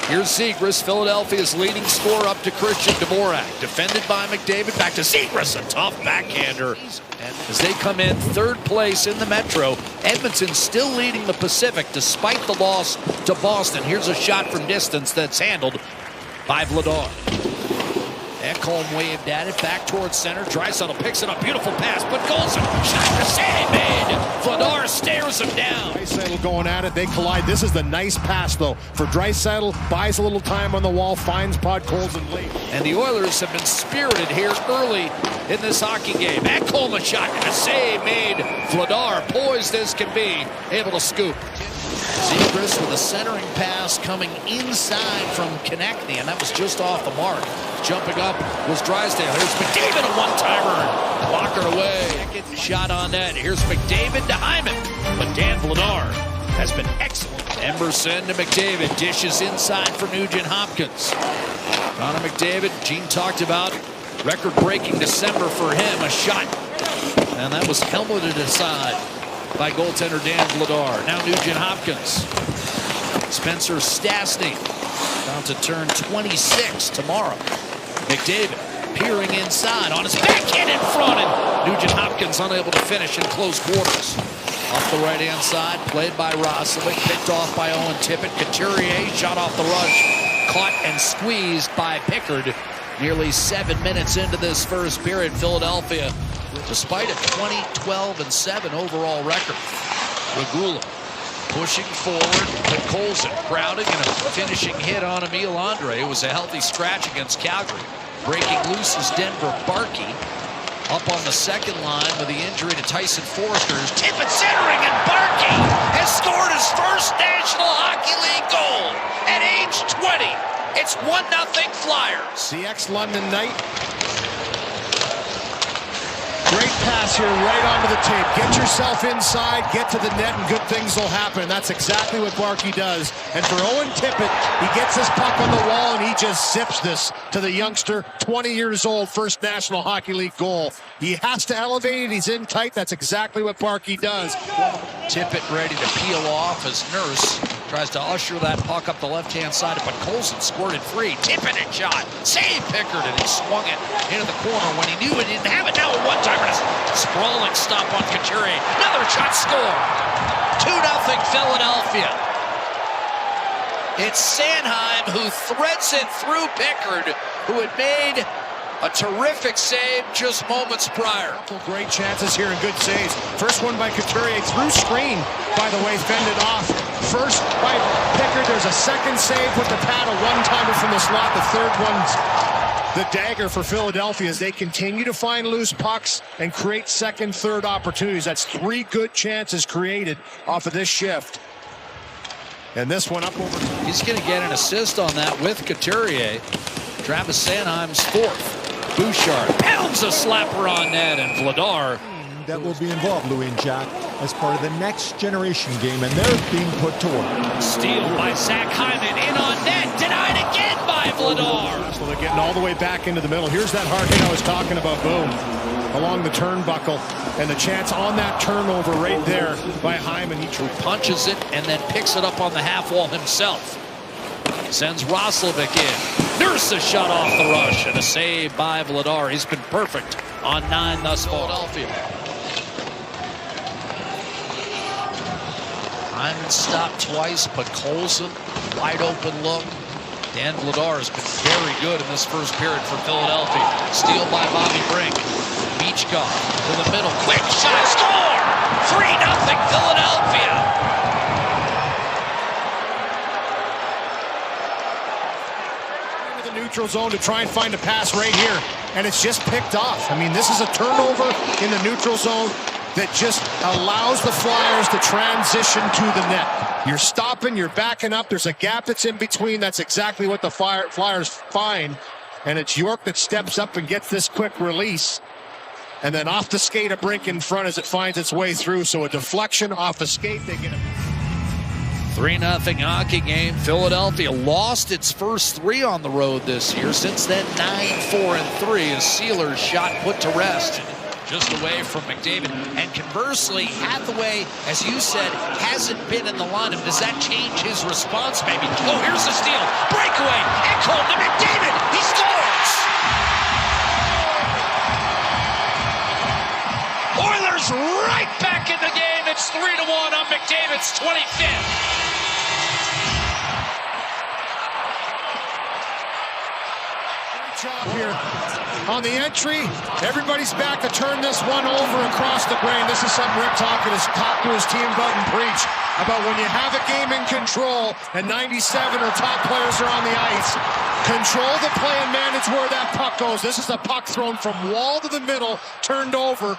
Here's Zegras, Philadelphia's leading scorer, up to Christian Dvorak. Defended by McDavid, back to Zegras, a tough backhander. And as they come in third place in the Metro, Edmonton still leading the Pacific despite the loss to Boston. Here's a shot from distance that's handled by Vladar. Ekholm waved at it, back towards center. Draisaitl picks it up, beautiful pass, but Golson, shot to save made. Vladar stares him down. Draisaitl going at it, they collide. This is the nice pass, though, for Draisaitl. Buys a little time on the wall, finds Podkolzin late. And the Oilers have been spirited here early in this hockey game. Ekholm a shot and a save made. Vladar, poised as can be, able to scoop. Zegras with a centering pass coming inside from Konechny, and that was just off the mark. Jumping up was Drysdale. Here's McDavid, a one-timer. Blockered away. Shot on net. Here's McDavid to Hyman. But Dan Vladar has been excellent. Emerson to McDavid. Dishes inside for Nugent Hopkins. Connor McDavid, Gene talked about record-breaking December for him. A shot. And that was helmeted aside by goaltender Dan Vladar. Now Nugent Hopkins. Spencer Stastny about to turn 26 tomorrow. McDavid peering inside on his backhand in front, and Nugent Hopkins unable to finish in close quarters. Off the right-hand side, played by Roslovic, picked off by Owen Tippett. Couturier shot off the rush, caught and squeezed by Pickard. Nearly 7 minutes into this first period, Philadelphia, despite a 20-12-7 overall record. Regula pushing forward, Podkolzin crowding, and a finishing hit on Emil Andre. It was a healthy scratch against Calgary. Breaking loose is Denver Barkey. Up on the second line with the injury to Tyson Forster. Tippett centering, and Barkey has scored his first National Hockey League goal at age 20. It's 1-0 Flyers. The ex-London Knight. Great pass here right onto the tape. Get yourself inside, get to the net, and good things will happen. That's exactly what Barkey does. And for Owen Tippett, he gets his puck on the wall, and he just zips this to the youngster, 20 years old, first National Hockey League goal. He has to elevate it. He's in tight. That's exactly what Barkey does. Tippett ready to peel off as Nurse tries to usher that puck up the left-hand side, but Colson squirted free. Tippett and shot. Save Pickard, and he swung it into the corner when he knew he didn't have it. Now a one-timer. Sprawling stop on Couturier. Another shot, score. 2-0 Philadelphia. It's Sanheim who threads it through Pickard, who had made a terrific save just moments prior. Great chances here and good saves. First one by Couturier through screen, by the way, fended off. First by Pickard. There's a second save with the pad, a one-timer from the slot. The third one's the dagger for Philadelphia as they continue to find loose pucks and create second, third opportunities. That's 3 good chances created off of this shift. And this one up over. He's going to get an assist on that with Couturier. Travis Sanheim's fourth. Bouchard pounds a slapper on net, and Vladar. That will be involved, Louis and Jack, as part of the next generation game, and they're being put to work. Steal by Zach Hyman, in on net, denied again by Vladar. So they're getting all the way back into the middle. Here's that hard hit I was talking about, boom, along the turnbuckle, and the chance on that turnover right there by Hyman. He punches it and then picks it up on the half wall himself. Sends Roslovic in. Nurse a shot off the rush, and a save by Vladar. He's been perfect on 9 thus far. Philadelphia. Hyman stopped twice, but Colson, wide open look. Dan Vladar has been very good in this first period for Philadelphia. Steal by Bobby Brink. Michkov to the middle. Quick shot, score! 3-0 Philadelphia. Into the neutral zone to try and find a pass right here, and it's just picked off. I mean, this is a turnover in the neutral zone that just allows the Flyers to transition to the net. You're stopping, you're backing up, there's a gap that's in between. That's exactly what the Flyers find. And it's York that steps up and gets this quick release. And then off the skate, a Brink in front as it finds its way through. So a deflection off the skate, they get a 3-0 hockey game. Philadelphia lost its first 3 on the road this year. Since then, 9-4-3 as Sealer's shot put to rest. just away from McDavid. And conversely, Hathaway, as you said, hasn't been in the lineup. Does that change his response, maybe? Oh, here's the steal. Breakaway. Ekholm to McDavid. He scores! Oilers right back in the game. It's 3-1 on McDavid's 25th. Job here on the entry. Everybody's back to turn this one over across the grain. This is something Rick talked to his team about and preach about when you have a game in control and 97 or top players are on the ice. Control the play and manage where that puck goes. This is a puck thrown from wall to the middle, turned over,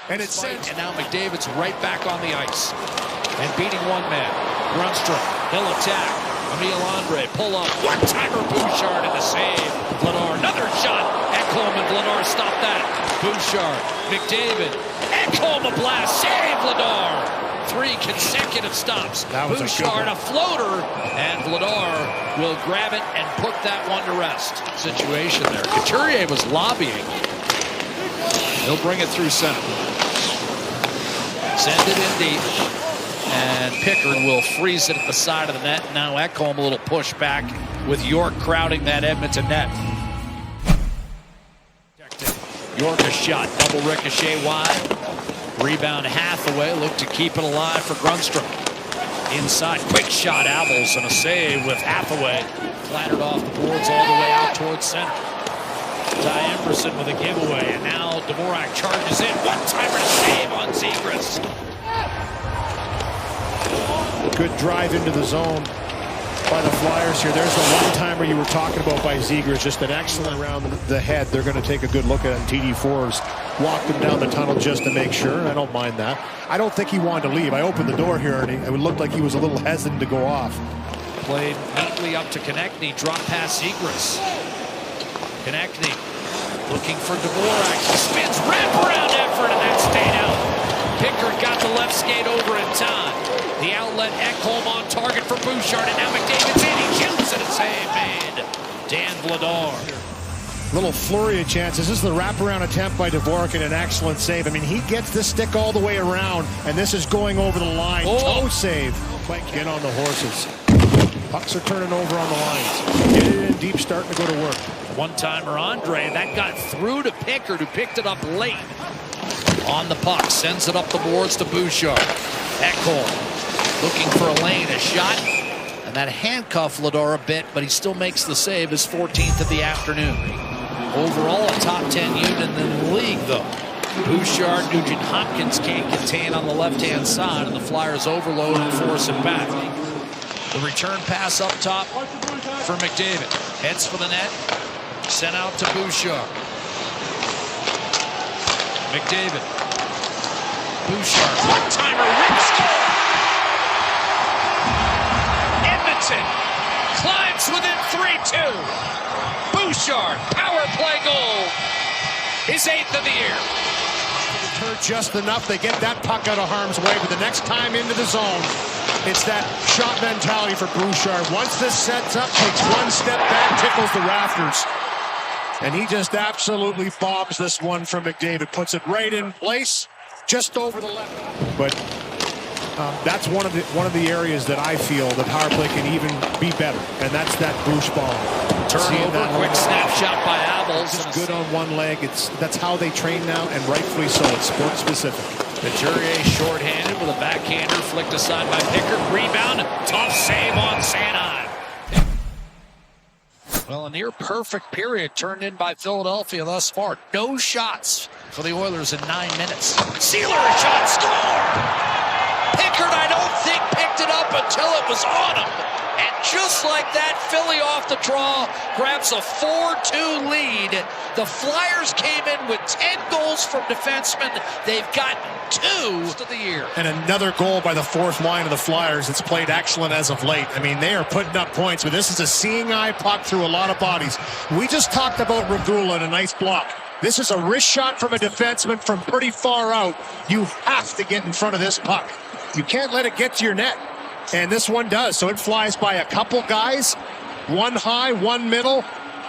and it's sent. And now McDavid's right back on the ice and beating one man. Grundstrom, he'll attack. Emil Andre, pull up, one-timer Bouchard and a save. Vladar, another shot. Ekholm and Vladar stop that. Bouchard, McDavid, Ekholm a blast, save Vladar. 3 consecutive stops. That was Bouchard a floater, and Vladar will grab it and put that one to rest. Situation there. Couturier was lobbying. He'll bring it through center. Send it in deep. And Pickard will freeze it at the side of the net. Now Ekholm a little push back with York crowding that Edmonton net. York a shot, double ricochet wide. Rebound Hathaway, look to keep it alive for Grundstrom. Inside, quick shot, Abels, and a save with Hathaway. Flattered off the boards all the way out towards center. Ty Emberson with a giveaway, and now Dvorak charges in. One-timer to save on Zegras. Good drive into the zone by the Flyers here. There's the one-timer you were talking about by Zegras. Just an excellent around the head. They're going to take a good look at it. And TD4's walked him down the tunnel just to make sure. I don't mind that. I don't think he wanted to leave. I opened the door here, and it looked like he was a little hesitant to go off. Played neatly up to Konechny. Drop past Zegras. Konechny looking for Dvorak. He spins. Wraparound effort, and that stayed out. Pickard got the left skate over in time. The outlet, Ekholm on target for Bouchard, and now McDavid's in. He shoots it, a save made. Dan Vladar. Little flurry of chances. This is the wraparound attempt by Dvorak and an excellent save. I mean, he gets this stick all the way around, and this is going over the line. Oh. Toe save. Get on the horses. Pucks are turning over on the lines. Get it in deep, starting to go to work. One-timer Andre, that got through to Pickard, who picked it up late. On the puck, sends it up the boards to Bouchard. Ekholm looking for a lane, a shot, and that handcuffed Vladar a bit, but he still makes the save, his 14th of the afternoon. Overall, a top 10 unit in the league, though. Bouchard, Nugent Hopkins can't contain on the left-hand side, and the Flyers overload and force it back. The return pass up top for McDavid. Heads for the net, sent out to Bouchard. McDavid. Bouchard, one-timer, rip score! Edmonton climbs within 3-2. Bouchard, power play goal. His 8th of the year. Hurt just enough. They get that puck out of harm's way, but the next time into the zone, it's that shot mentality for Bouchard. Once this sets up, takes one step back, tickles the rafters. And he just absolutely bombs this one from McDavid. Puts it right in place, just over the left. But that's one of the areas that I feel that power play can even be better, and that's that Bouch bomb. Turnover, quick snapshot by Abels. It's good on one leg. That's how they train now, and rightfully so. It's sport specific. Couturier shorthanded with a backhander flicked aside by Pickard. Rebound, tough save on Sanheim. Well, a near perfect period turned in by Philadelphia thus far. No shots for the Oilers in 9 minutes. Sealer, a shot, score! Pickard, I don't think, picked it up until it was on him. And just like that, Philly off the draw grabs a 4-2 lead. The Flyers came in with 10 goals from defensemen. They've gotten 2 of the year. And another goal by the fourth line of the Flyers. It's played excellent as of late. I mean, they are putting up points, but this is a seeing eye puck through a lot of bodies. We just talked about Regula and a nice block. This is a wrist shot from a defenseman from pretty far out. You have to get in front of this puck. You can't let it get to your net. And this one does. So it flies by a couple guys. One high, one middle.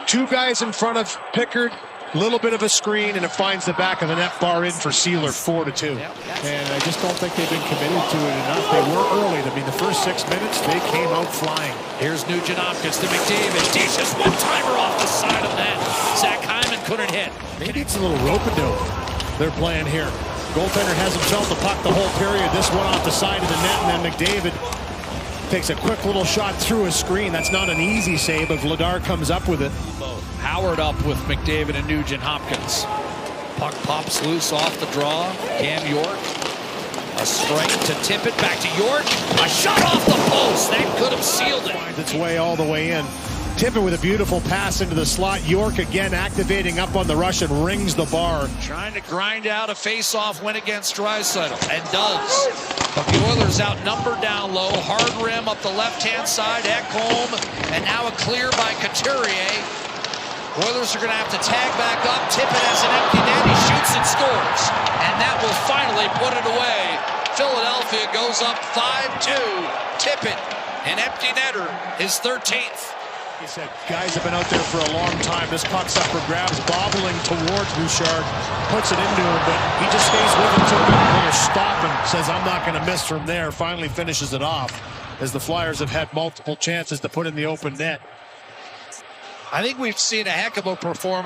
2 guys in front of Pickard. Little bit of a screen, and it finds the back of the net, far in for Sealer, 4-2. And I just don't think they've been committed to it enough. They were early. I mean, the first 6 minutes, they came out flying. Here's Nugent Hopkins to McDavid. Dishes one-timer off the side of that. Zach Hyman couldn't hit. Maybe it's a little rope-a-dope they're playing here. Goaltender has himself the puck the whole period. This one off the side of the net, and then McDavid takes a quick little shot through a screen. That's not an easy save, but Vladar comes up with it. Howard up with McDavid and Nugent Hopkins. Puck pops loose off the draw. Cam York. A strike to Tippett. Back to York. A shot off the post. That could have sealed it. Finds its way all the way in. Tippett with a beautiful pass into the slot. York again activating up on the rush and rings the bar. Trying to grind out a face-off win against Draisaitl, and does. But the Oilers outnumbered down low. Hard rim up the left-hand side. Ekholm, and now a clear by Couturier. Oilers are going to have to tag back up. Tippett has an empty net. He shoots and scores. And that will finally put it away. Philadelphia goes up 5-2. Tippett, an empty netter, his 13th. He said, guys have been out there for a long time. This puck's up for grabs, bobbling towards Bouchard. Puts it into him, but he just stays with it until the little stop and says, I'm not going to miss from there. Finally finishes it off as the Flyers have had multiple chances to put in the open net. I think we've seen a heck of a performance.